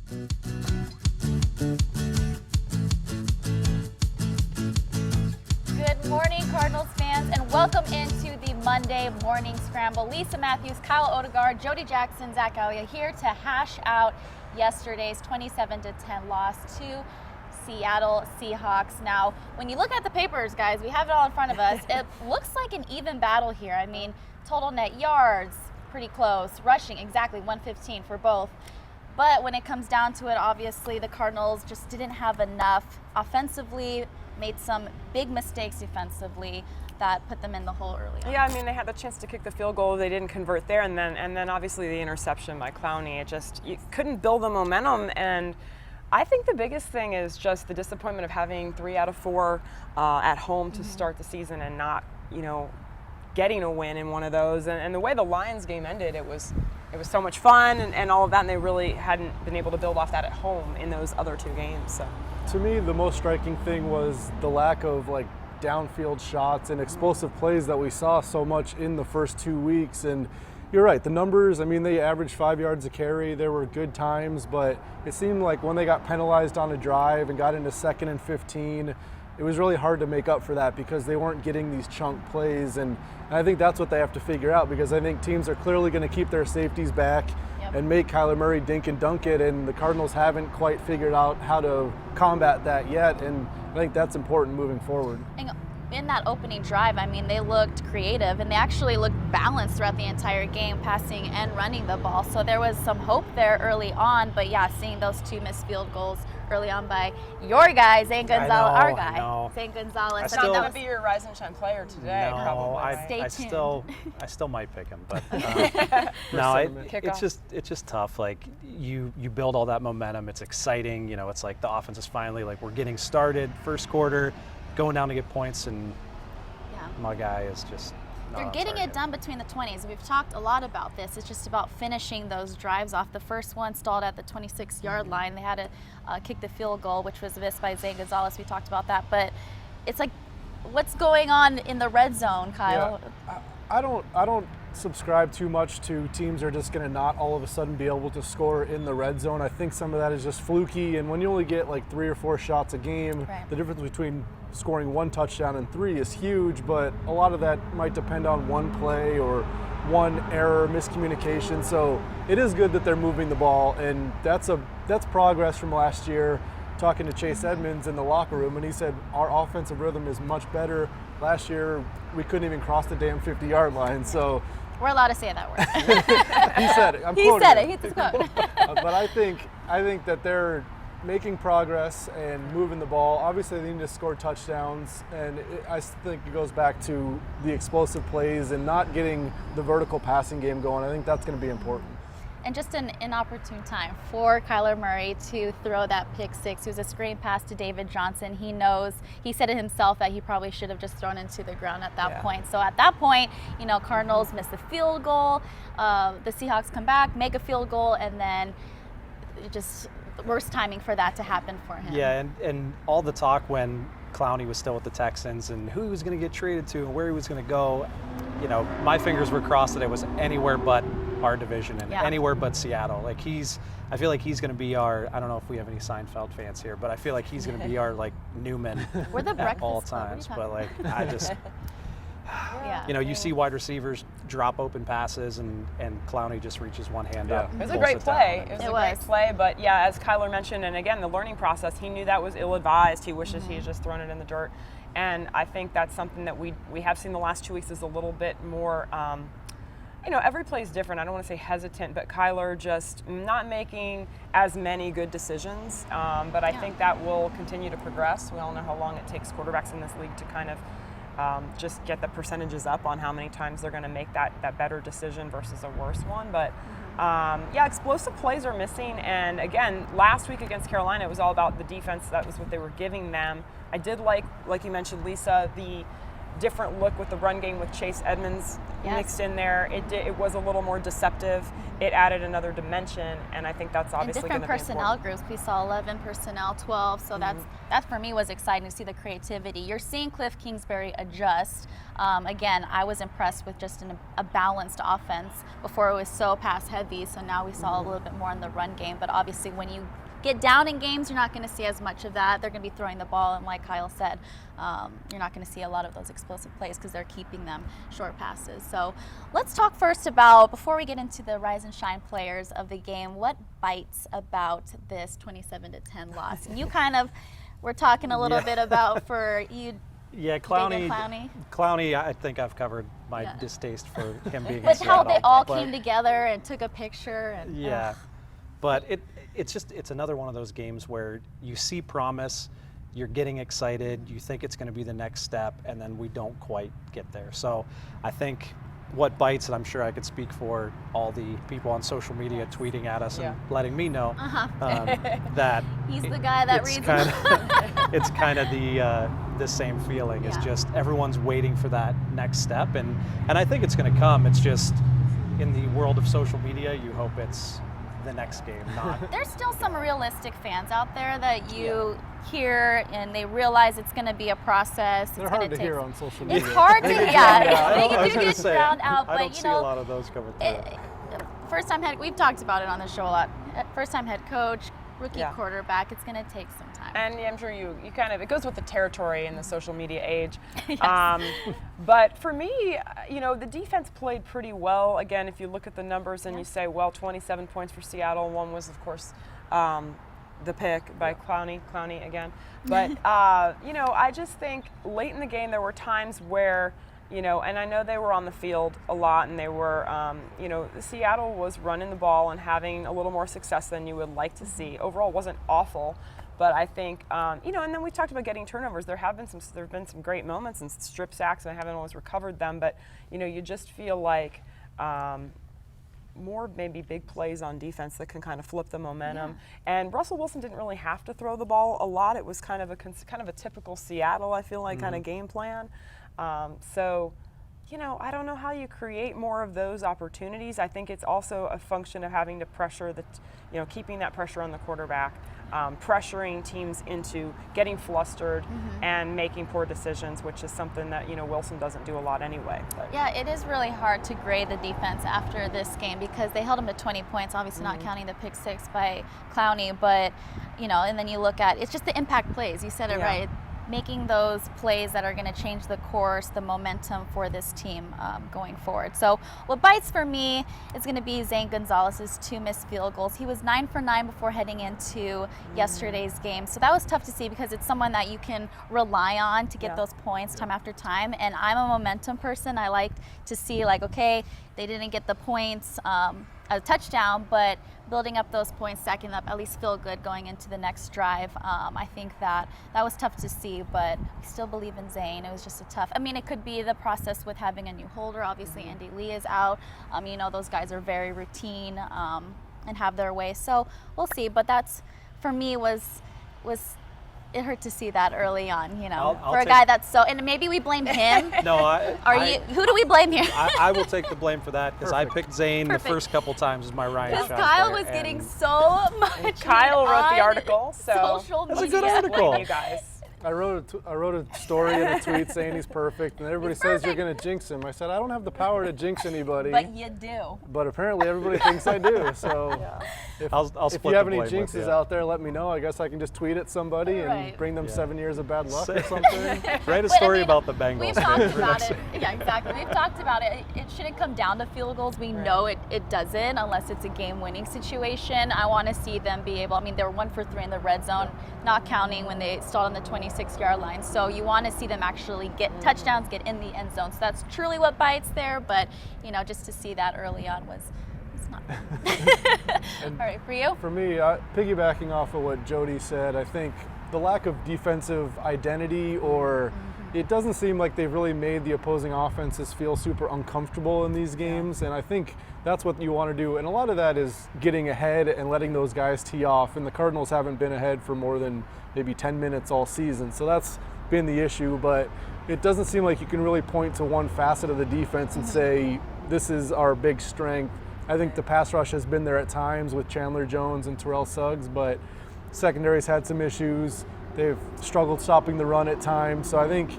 Good morning, Cardinals fans, and welcome into the Monday Morning Scramble. Lisa Matthews, Kyle Odegard, Jody Jackson, Zach Galia here to hash out yesterday's 27-10 loss to Seattle Seahawks. Now, when you look at the papers, guys, we have it all in front of us. It looks like an even battle here. I mean, total net yards, pretty close. Rushing, exactly 115 for both. But when it comes down to it, obviously the Cardinals just didn't have enough offensively, made some big mistakes defensively that put them in the hole early on. Yeah, I mean, they had the chance to kick the field goal, they didn't convert there, and then obviously the interception by Clowney. You couldn't build the momentum, and I think the biggest thing is just the disappointment of having 3 out of 4 at home to start the season and not, getting a win in one of those. And the way the Lions game ended, it was so much fun and all of that, and they really hadn't been able to build off that at home in those other 2 games. So. To me, the most striking thing was the lack of downfield shots and explosive plays that we saw so much in the first 2 weeks. And you're right, the numbers, I mean, they averaged 5 yards a carry. There were good times, but it seemed like when they got penalized on a drive and got into 2nd and 15, it was really hard to make up for that because they weren't getting these chunk plays. And I think that's what they have to figure out, because I think teams are clearly going to keep their safeties back and make Kyler Murray dink and dunk it, and the Cardinals haven't quite figured out how to combat that yet, and I think that's important moving forward. In that opening drive, I mean, they looked creative and they actually looked balanced throughout the entire game, passing and running the ball. So there was some hope there early on, but yeah, seeing those 2 missed field goals early on by your guy, Zane Gonzalez, our guy, Zane Gonzalez. It's not going to be your rise and shine player today, probably. Stay tuned. I still might pick him, but it's just tough. Like you build all that momentum. It's exciting. It's like the offense is finally we're getting started. First quarter, going down to get points, and my guy is just. They're getting it done between the 20s. We've talked a lot about this. It's just about finishing those drives off. The first one stalled at the 26-yard line. They had to kick the field goal, which was missed by Zane Gonzalez. We talked about that. But it's like, what's going on in the red zone, Kyle? Yeah. I don't subscribe too much to teams are just going to not all of a sudden be able to score in the red zone. I think some of that is just fluky, and when you only get 3 or 4 shots a game, the difference between scoring 1 touchdown and 3 is huge, but a lot of that might depend on one play or one error, miscommunication. So it is good that they're moving the ball, and that's progress from last year. Talking to Chase Edmonds in the locker room, and he said our offensive rhythm is much better. Last year we couldn't even cross the damn 50-yard line, so we're allowed to say that word. He said it. He said it. He's quote. But I think that they're making progress and moving the ball. Obviously, they need to score touchdowns, and I think it goes back to the explosive plays and not getting the vertical passing game going. I think that's going to be important. And just an inopportune time for Kyler Murray to throw that pick 6. It was a screen pass to David Johnson. He knows, he said it himself, that he probably should have just thrown into the ground at that point. So at that point, Cardinals miss the field goal. The Seahawks come back, make a field goal, and then just worst timing for that to happen for him. Yeah, and all the talk when Clowney was still with the Texans and who he was going to get traded to and where he was going to go, my fingers were crossed that it was anywhere but our division and anywhere but Seattle. I feel like he's going to be our, I don't know if we have any Seinfeld fans here, but I feel like he's going to be our Newman We're the at all times. But I just, you see wide receivers drop open passes and Clowney just reaches one hand up. It was a great play. It was a great play, but as Kyler mentioned, and again, the learning process, he knew that was ill-advised. He wishes he had just thrown it in the dirt. And I think that's something that we have seen the last 2 weeks is a little bit more, every play is different. I don't want to say hesitant, but Kyler just not making as many good decisions. But I think that will continue to progress. We all know how long it takes quarterbacks in this league to kind of just get the percentages up on how many times they're going to make that better decision versus a worse one. But explosive plays are missing. And again, last week against Carolina, it was all about the defense. That was what they were giving them. I did like you mentioned, Lisa, different look with the run game with Chase Edmonds mixed in there. It was a little more deceptive. It added another dimension, and I think that's obviously going to be important. Different personnel groups. We saw 11 personnel, 12. So that for me was exciting to see the creativity. You're seeing Cliff Kingsbury adjust. Again, I was impressed with just a balanced offense. Before it was so pass heavy, so now we saw a little bit more in the run game. But obviously, when you get down in games, you're not going to see as much of that. They're going to be throwing the ball, and like Kyle said, you're not going to see a lot of those explosive plays because they're keeping them short passes. So let's talk first about, before we get into the rise and shine players of the game, what bites about this 27-10 loss? And you kind of were talking a little bit about for you. Yeah, Clowney, I think I've covered my distaste for him being in Seattle. But how they all came together and took a picture. And, but it's another one of those games where you see promise, you're getting excited, you think it's going to be the next step, and then we don't quite get there. So I think what bites, and I'm sure I could speak for all the people on social media tweeting at us and letting me know that he's the guy that reads it's kind of the same feeling. It's just everyone's waiting for that next step, and I think it's going to come. It's just in the world of social media, you hope it's the next game. There's still some realistic fans out there that you hear, and they realize it's going to be a process. They're hard to hear on social media. It's hard to they do get drowned out, but I don't see a lot of those coming through. First-time head, we've talked about it on the show a lot. First-time head coach, rookie quarterback, it's going to take some time. And I'm sure you kind of, it goes with the territory in the social media age. But for me, the defense played pretty well. Again, if you look at the numbers and you say, well, 27 points for Seattle. One was, of course, the pick by Clowney again. But, I just think late in the game there were times where, and I know they were on the field a lot, and they were, Seattle was running the ball and having a little more success than you would like to see. Overall, it wasn't awful, but I think, and then we talked about getting turnovers. There have been some great moments and strip sacks, and I haven't always recovered them, but, you just feel like more maybe big plays on defense that can kind of flip the momentum. And Russell Wilson didn't really have to throw the ball a lot. It was kind of a typical Seattle, I feel like, kind of game plan. So, I don't know how you create more of those opportunities. I think it's also a function of having to pressure keeping that pressure on the quarterback, pressuring teams into getting flustered and making poor decisions, which is something that, Wilson doesn't do a lot anyway. But. Yeah, it is really hard to grade the defense after this game because they held them to 20 points, obviously not counting the pick six by Clowney, but, and then you look at, it's just the impact plays. You said it right. Making those plays that are going to change the course, the momentum for this team going forward. So what bites for me is going to be Zane Gonzalez's 2 missed field goals. He was 9 for 9 before heading into yesterday's game. So that was tough to see because it's someone that you can rely on to get those points time after time. And I'm a momentum person. I like to see okay, they didn't get the points, a touchdown, but building up those points, stacking up, at least feel good going into the next drive. I think that was tough to see, but we still believe in Zane. It was just it could be the process with having a new holder. Obviously, Andy Lee is out. Those guys are very routine and have their way. So we'll see, but that's, for me, was it hurt to see that early on, for a guy that's so, and maybe we blame him. Who do we blame here? I will take the blame for that because I picked Zane the first couple times as my Ryan shot. Because Kyle was getting so much. Kyle wrote the article, so social media. That's a good article. You guys. I wrote a story and a tweet saying he's perfect, and everybody says you're going to jinx him. I said, I don't have the power to jinx anybody. But you do. But apparently everybody thinks I do. So if you have any jinxes out there, let me know. I guess I can just tweet at somebody and bring them 7 years of bad luck or something. Write a story about the Bengals. We've talked about it. Yeah, exactly. We've talked about it. It shouldn't come down to field goals. We know it doesn't unless it's a game-winning situation. I want to see them be able, they were 1 for 3 in the red zone, not counting when they stalled on the 26-yard line. So you want to see them actually get touchdowns, get in the end zone. So that's truly what bites there. But, just to see that early on was not All right, for you? For me, piggybacking off of what Jody said, I think the lack of defensive identity, or it doesn't seem like they've really made the opposing offenses feel super uncomfortable in these games. And I think that's what you want to do. And a lot of that is getting ahead and letting those guys tee off. And the Cardinals haven't been ahead for more than maybe 10 minutes all season. So that's been the issue. But it doesn't seem like you can really point to one facet of the defense and say, this is our big strength. I think the pass rush has been there at times with Chandler Jones and Terrell Suggs, but secondary's had some issues. They've struggled stopping the run at times. So I think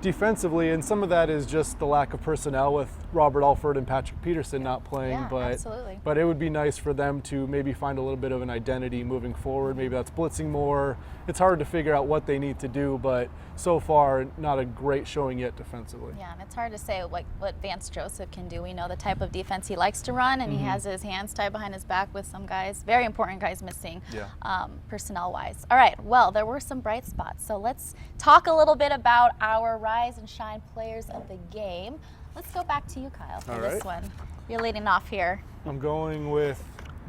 defensively, and some of that is just the lack of personnel with Robert Alford and Patrick Peterson not playing, but it would be nice for them to maybe find a little bit of an identity moving forward. Maybe that's blitzing more. It's hard to figure out what they need to do, but so far not a great showing yet defensively. Yeah, and it's hard to say what Vance Joseph can do. We know the type of defense he likes to run, and he has his hands tied behind his back with some guys, very important guys missing personnel-wise. All right, well, there were some bright spots, so let's talk a little bit about our rise and shine players of the game. Let's go back to you, Kyle, for this one. You're leading off here. I'm going with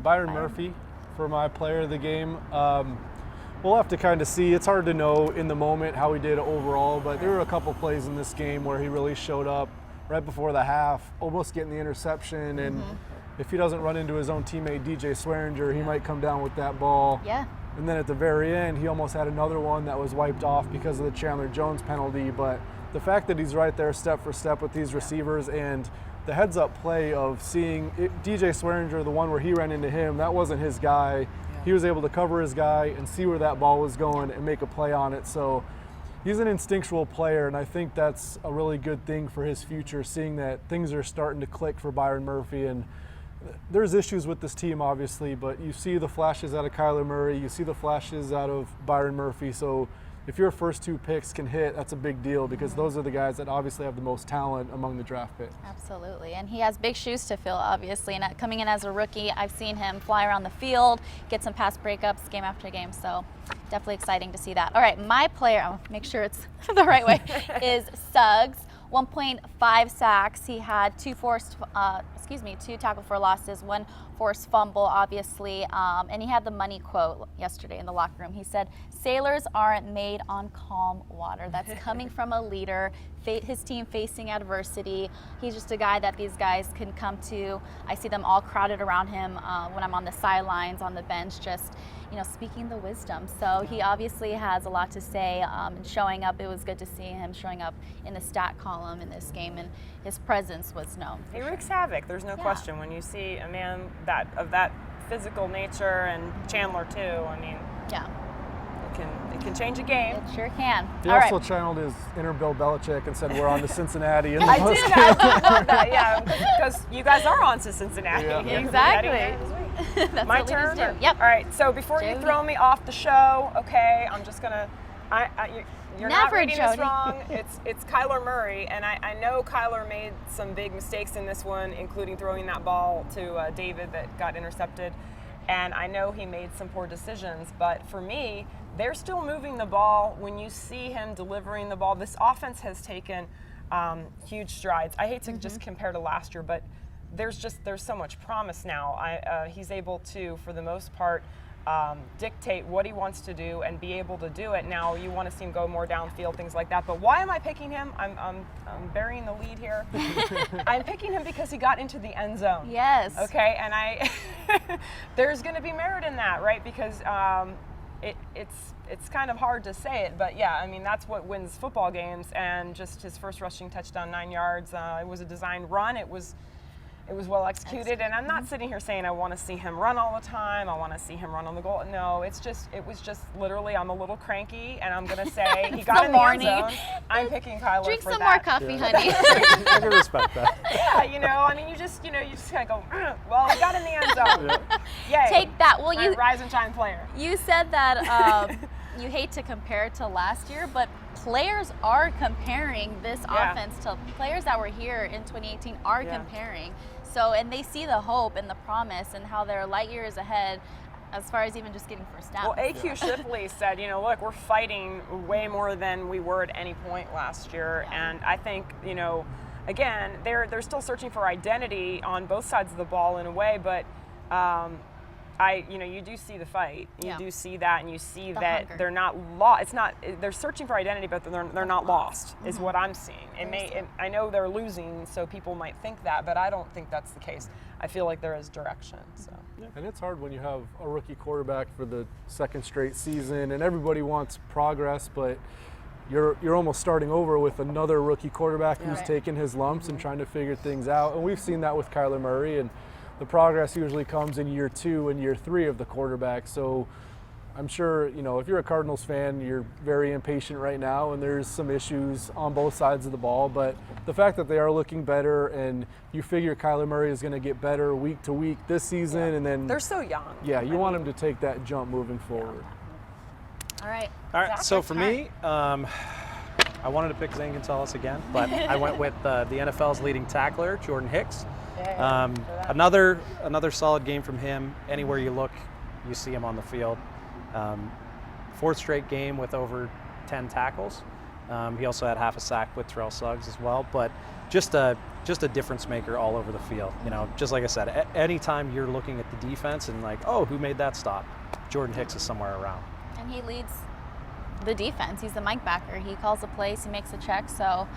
Byron Murphy for my player of the game. We'll have to kind of see. It's hard to know in the moment how he did overall, but there were a couple plays in this game where he really showed up right before the half, almost getting the interception. And if he doesn't run into his own teammate, DJ Swearinger, he might come down with that ball. Yeah. And then at the very end, he almost had another one that was wiped off because of the Chandler Jones penalty. But the fact that he's right there step for step with these receivers and the heads-up play of seeing DJ Swearinger, the one where he ran into him, that wasn't his guy. He was able to cover his guy and see where that ball was going and make a play on it. So he's an instinctual player, and I think that's a really good thing for his future, seeing that things are starting to click for Byron Murphy. And there's issues with this team, obviously, but you see the flashes out of Kyler Murray, you see the flashes out of Byron Murphy. So if your first two picks can hit, that's a big deal because those are the guys that obviously have the most talent among the draft picks. Absolutely, and he has big shoes to fill, obviously, and coming in as a rookie, I've seen him fly around the field, get some pass breakups game after game, so definitely exciting to see that. All right, my player, I'll make sure it's the right way, is Suggs. 1.5 sacks. He had two tackle for losses, one forced fumble, obviously, and he had the money quote yesterday in the locker room. He said, "Sailors aren't made on calm water." That's coming from a leader, his team facing adversity. He's just a guy that these guys can come to. I see them all crowded around him when I'm on the sidelines, on the bench, just speaking the wisdom. So he obviously has a lot to say and showing up. It was good to see him showing up in the stat column in this game, and his presence was known. He wreaks havoc. There's no question when you see a man of that physical nature, and Chandler too. I mean, it can change a game. It sure can. He also channeled his inner Bill Belichick and said, "We're on to Cincinnati." I love that. Yeah, because you guys are on to Cincinnati. Yeah. Exactly. That's my what turn. leaders do. Yep. All right. So before you throw me off the show, okay, I'm just gonna. You're not reading this wrong. It's Kyler Murray, and I know Kyler made some big mistakes in this one, including throwing that ball to David that got intercepted. And I know he made some poor decisions, but for me, they're still moving the ball. When you see him delivering the ball, this offense has taken huge strides. I hate to just compare to last year, but there's so much promise now. He's able to, for the most part, dictate what he wants to do and be able to do it. Now you want to see him go more downfield, things like that. But why am I picking him? I'm burying the lead here. I'm picking him because he got into the end zone. Yes. Okay, and there's going to be merit in that, right? Because it's kind of hard to say it, but yeah, I mean that's what wins football games. And just his first rushing touchdown, 9 yards. It was a designed run. It was well executed, and I'm not sitting here saying I want to see him run all the time. I want to see him run on the goal. No, it was just literally I'm a little cranky, and I'm gonna say he got in the end zone. I'm picking Kyler Drink for some that. more coffee, honey. I can respect that. Yeah, I mean, you just kind of go, well, he got in the end zone. Yay. Take that. Well, you rise and shine player. You said that you hate to compare it to last year, but players are comparing this offense to players that were here in 2018 are comparing. So, and they see the hope and the promise and how they're light years ahead as far as even just getting first down. Well, A.Q. Shipley said, look, we're fighting way more than we were at any point last year. And I think, again, they're still searching for identity on both sides of the ball in a way, but you do see the fight. You do see that, and you see that hunger. They're not lost. They're searching for identity, but they're not lost. Is what I'm seeing. I know they're losing, so people might think that, but I don't think that's the case. I feel like there is direction. So. Yeah. And it's hard when you have a rookie quarterback for the second straight season, and everybody wants progress, but you're almost starting over with another rookie quarterback who's taking his lumps and trying to figure things out. And we've seen that with Kyler Murray, and the progress usually comes in year 2 and year 3 of the quarterback. So I'm sure, if you're a Cardinals fan, you're very impatient right now, and there's some issues on both sides of the ball. But the fact that they are looking better, and you figure Kyler Murray is going to get better week to week this season, and then they're so young. Yeah, you want him to take that jump moving forward. All right. Zach, so for me, I wanted to pick Zane Gonzalez again, but I went with the NFL's leading tackler, Jordan Hicks. Another solid game from him. Anywhere you look, you see him on the field. 4th straight game with over 10 tackles. He also had half a sack with Terrell Suggs as well, but just a difference maker all over the field. Just like I said, anytime you're looking at the defense and like, oh, who made that stop? Jordan Hicks is somewhere around. And he leads the defense. He's the mic backer. He calls the plays, he makes a check, so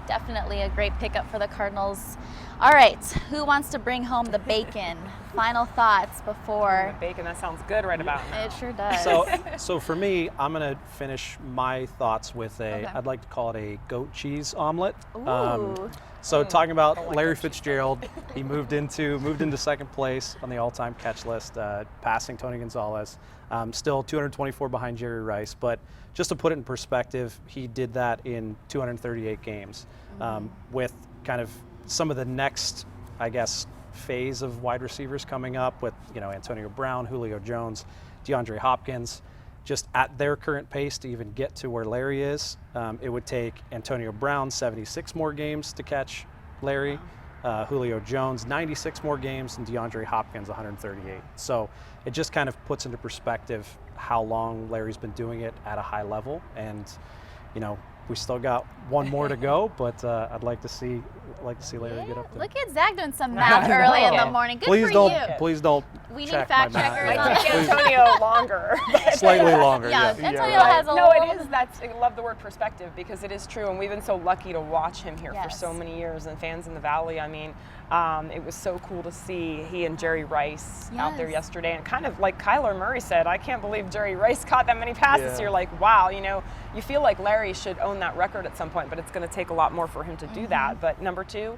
definitely a great pickup for the Cardinals. All right, who wants to bring home the bacon? Final thoughts before... Bacon, that sounds good right about now. It sure does. So for me, I'm going to finish my thoughts with I'd like to call it a goat cheese omelet. Ooh. Talking about Larry Fitzgerald, he moved into second place on the all-time catch list, passing Tony Gonzalez. Still 224 behind Jerry Rice, but just to put it in perspective, he did that in 238 games. With kind of some of the next, I guess, phase of wide receivers coming up with, Antonio Brown, Julio Jones, DeAndre Hopkins. Just at their current pace to even get to where Larry is, it would take Antonio Brown 76 more games to catch Larry, Julio Jones 96 more games, and DeAndre Hopkins 138. So it just kind of puts into perspective how long Larry's been doing it at a high level. And, we still got one more to go, but I'd like to see Larry get up there. Look at Zach doing some math early in the morning. Good please for don't, you. Please don't. We need check fact my math. checkers. Might take Antonio longer. Slightly longer. Yeah, Yeah. Antonio has a No, little... it is. I love the word perspective because it is true, and we've been so lucky to watch him here for Yes. so many years, and fans in the Valley. I mean, it was so cool to see he and Jerry Rice out there yesterday, and kind of like Kyler Murray said, I can't believe Jerry Rice caught that many passes. Yeah. You're like, wow, you feel like Larry should own that record at some point, but it's going to take a lot more for him to do that. But number 2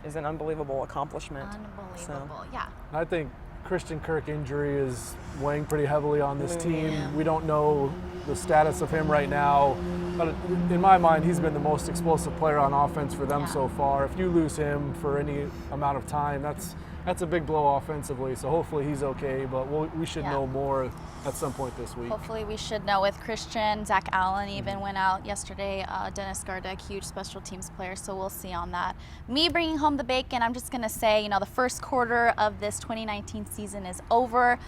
is an unbelievable accomplishment. Unbelievable, yeah. I think Christian Kirk injury is weighing pretty heavily on this team. We don't know the status of him right now, but in my mind, he's been the most explosive player on offense for them so far. If you lose him for any amount of time, that's a big blow offensively. So hopefully he's okay, but we should know more at some point this week. Hopefully we should know with Christian. Zach Allen even went out yesterday. Dennis Gardeck, huge special teams player, so we'll see on that. Me bringing home the bacon, I'm just going to say, the first quarter of this 2019 season is over.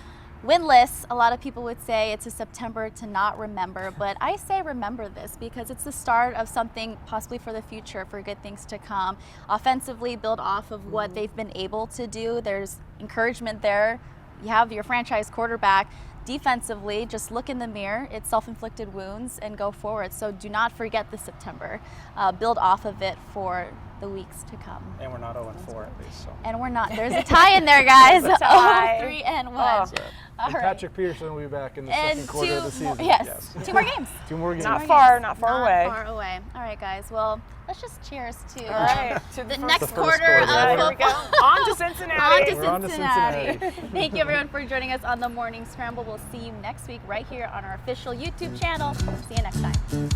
Winless, a lot of people would say it's a September to not remember, but I say remember this because it's the start of something possibly for the future, for good things to come. Offensively, build off of what they've been able to do. There's encouragement there. You have your franchise quarterback. Defensively, just look in the mirror. It's self-inflicted wounds and go forward. So do not forget the September. Build off of it for the weeks to come. And we're not 0-4 at least. So. And we're not. There's a tie in there, guys. 0-3-1. All right. Patrick Peterson will be back in the second quarter of the season. Yes. 2 more games. 2 more games. Not far away. Not far away. All right, guys. Well, let's just cheers to, to the first next first quarter of quarter. Here we go. football. On to Cincinnati. We're on to Cincinnati. Thank you, everyone, for joining us on the Morning Scramble. We'll see you next week right here on our official YouTube channel. See you next time.